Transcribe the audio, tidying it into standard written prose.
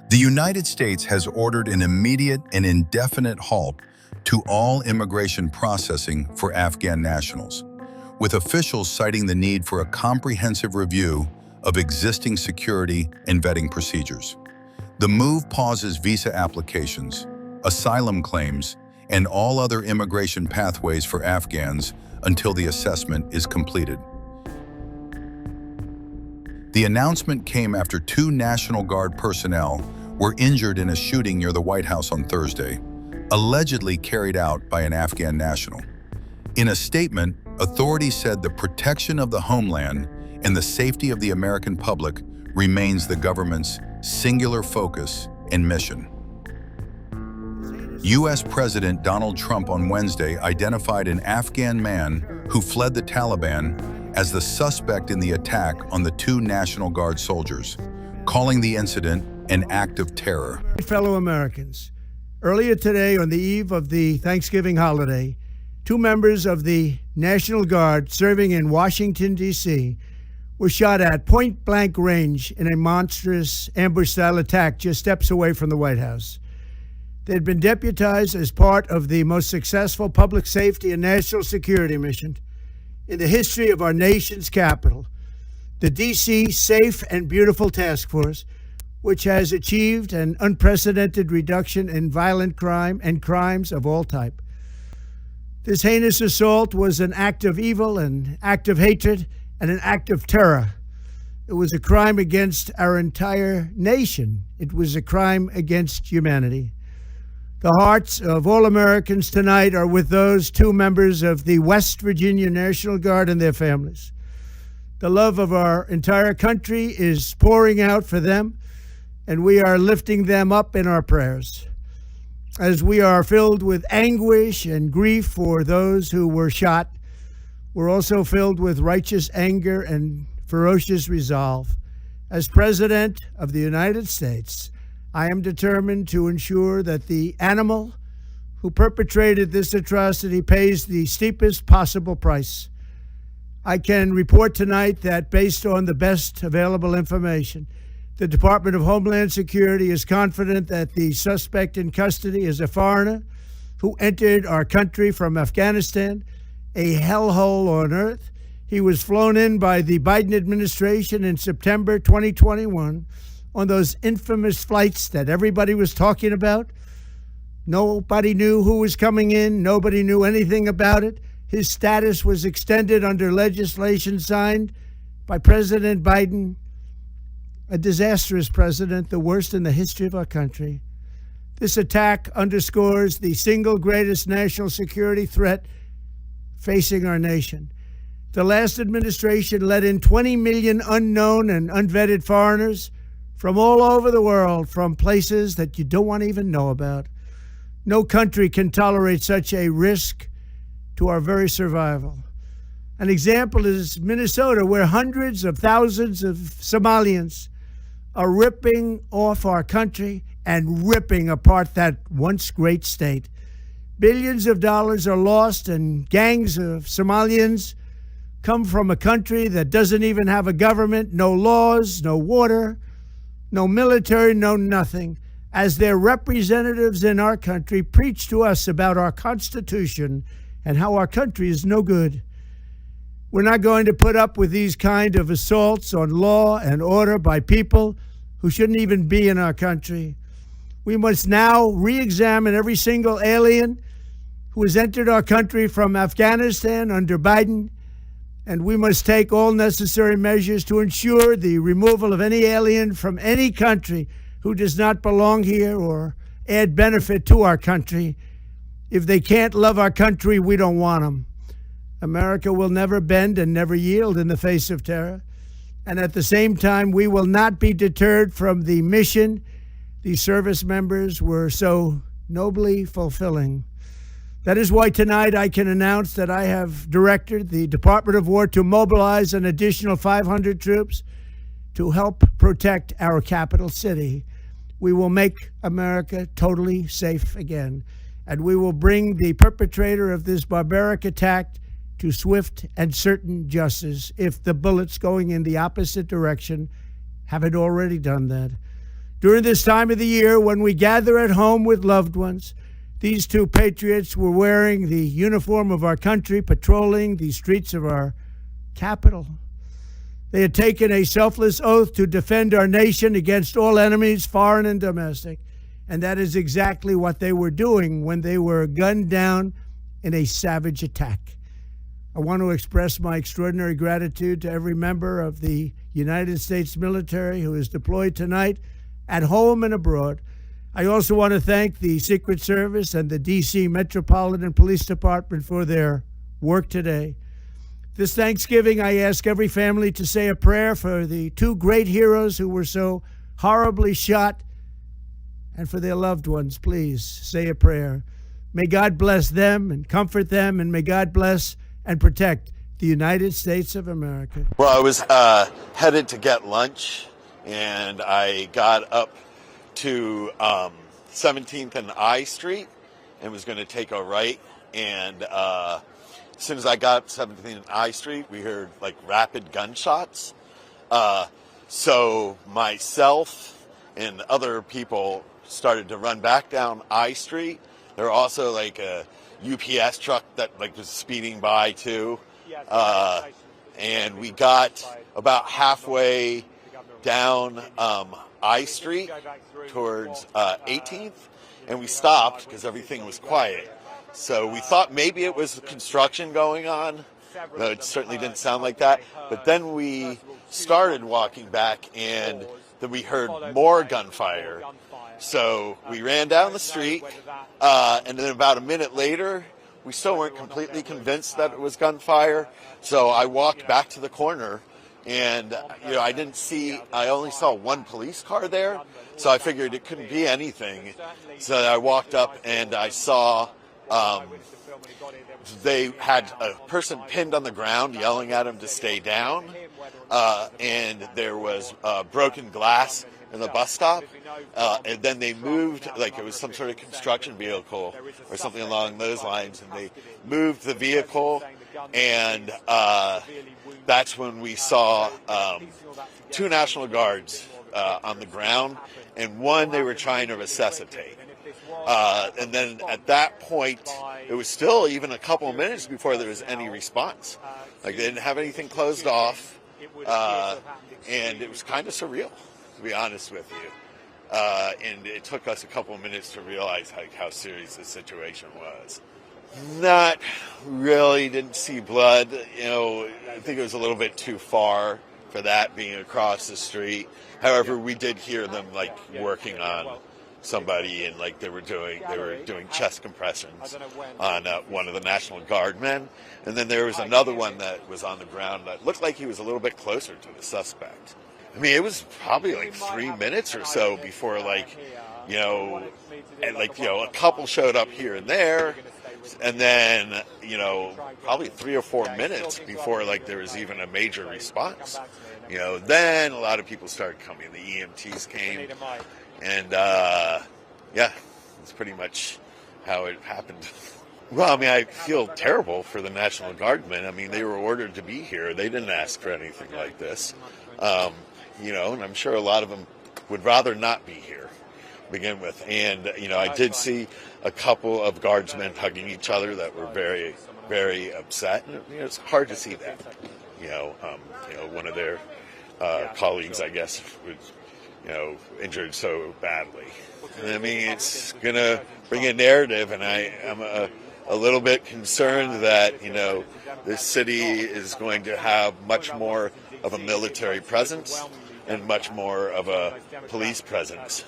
The United States has ordered an immediate and indefinite halt to all immigration processing for Afghan nationals, with officials citing the need for a comprehensive review of existing security and vetting procedures. The move pauses visa applications, asylum claims, and all other immigration pathways for Afghans until the assessment is completed. The announcement came after 2 National Guard personnel were injured in a shooting near the White House on Thursday, allegedly carried out by an Afghan national. In a statement, authorities said the protection of the homeland and the safety of the American public remains the government's singular focus and mission. U.S. President Donald Trump on Wednesday identified an Afghan man who fled the Taliban as the suspect in the attack on the 2 National Guard soldiers, calling the incident an act of terror. Fellow Americans, earlier today on the eve of the Thanksgiving holiday, 2 members of the National Guard serving in Washington, D.C. were shot at point-blank range in a monstrous ambush-style attack just steps away from the White House. They had been deputized as part of the most successful public safety and national security mission in the history of our nation's capital, the D.C. Safe and Beautiful Task Force, which has achieved an unprecedented reduction in violent crime and crimes of all type. This heinous assault was an act of evil, an act of hatred, and an act of terror. It was a crime against our entire nation. It was a crime against humanity. The hearts of all Americans tonight are with those 2 members of the West Virginia National Guard and their families. The love of our entire country is pouring out for them, and we are lifting them up in our prayers. As we are filled with anguish and grief for those who were shot, we're also filled with righteous anger and ferocious resolve. As President of the United States, I am determined to ensure that the animal who perpetrated this atrocity pays the steepest possible price. I can report tonight that based on the best available information, the Department of Homeland Security is confident that the suspect in custody is a foreigner who entered our country from Afghanistan, a hellhole on earth. He was flown in by the Biden administration in September 2021 on those infamous flights that everybody was talking about. Nobody knew who was coming in. Nobody knew anything about it. His status was extended under legislation signed by President Biden, a disastrous president, the worst in the history of our country. This attack underscores the single greatest national security threat facing our nation. The last administration let in 20 million unknown and unvetted foreigners from all over the world, from places that you don't want to even know about. No country can tolerate such a risk to our very survival. An example is Minnesota, where hundreds of thousands of Somalians are ripping off our country and ripping apart that once great state. Billions of dollars are lost, and gangs of Somalians come from a country that doesn't even have a government, no laws, no water, no military, no nothing. As their representatives in our country preach to us about our Constitution and how our country is no good. We're not going to put up with these kind of assaults on law and order by people who shouldn't even be in our country. We must now re-examine every single alien who has entered our country from Afghanistan under Biden, and we must take all necessary measures to ensure the removal of any alien from any country who does not belong here or add benefit to our country. If they can't love our country, we don't want them. America will never bend and never yield in the face of terror. And at the same time, we will not be deterred from the mission these service members were so nobly fulfilling. That is why tonight I can announce that I have directed the Department of War to mobilize an additional 500 troops to help protect our capital city. We will make America totally safe again, and we will bring the perpetrator of this barbaric attack to swift and certain justice if the bullets going in the opposite direction haven't already done that. During this time of the year, when we gather at home with loved ones, these two patriots were wearing the uniform of our country, patrolling the streets of our capital. They had taken a selfless oath to defend our nation against all enemies, foreign and domestic. And that is exactly what they were doing when they were gunned down in a savage attack. I want to express my extraordinary gratitude to every member of the United States military who is deployed tonight at home and abroad. I also want to thank the Secret Service and the D.C. Metropolitan Police Department for their work today. This Thanksgiving, I ask every family to say a prayer for the two great heroes who were so horribly shot, and for their loved ones. Please say a prayer. May God bless them and comfort them, and may God bless and protect the United States of America. Well, I was headed to get lunch, and I got up to 17th and I Street and was going to take a right. And as soon as I got 17th and I Street, we heard like rapid gunshots. So myself and other people started to run back down I Street. There were also like a UPS truck that like was speeding by too. And we got about halfway down I Street towards 18th, and we stopped because everything was quiet. So we thought maybe it was construction going on. No, it certainly didn't sound like that. But then we started walking back, and then we heard more gunfire. So we ran down the street, and then about a minute later, we still weren't completely convinced that it was gunfire. So I walked back to the corner, and I only saw one police car there, so I figured it couldn't be anything. So I walked up and I saw they had a person pinned on the ground yelling at him to stay down, and there was broken glass in the bus stop, and then they moved, like it was some sort of construction vehicle or something along those lines, and they moved the vehicle, and that's when we saw two National Guards on the ground, and one they were trying to resuscitate. And then at that point, it was still even a couple of minutes before there was any response. Like they didn't have anything closed off, and it was kind of surreal, to be honest with you. And it took us a couple of minutes to realize how serious the situation was. Not really, didn't see blood. I think it was a little bit too far for that being across the street. However, we did hear them like working on somebody, and like they were doing chest compressions on one of the National Guard men. And then there was another one that was on the ground that looked like he was a little bit closer to the suspect. I mean, it was probably like 3 minutes or so before a couple showed up here and there. And then, probably 3 or 4 minutes before like there was even a major response. Then a lot of people started coming. The EMTs came, and it's pretty much how it happened. Well, I mean, I feel terrible for the National Guardmen. I mean, they were ordered to be here. They didn't ask for anything like this. And I'm sure a lot of them would rather not be here to begin with. And, I did see a couple of guardsmen hugging each other that were very, very upset. And, it's hard to see that. One of their colleagues, I guess, was, injured so badly. I mean, it's going to bring a narrative, and I'm a little bit concerned that, this city is going to have much more of a military presence and much more of a police presence.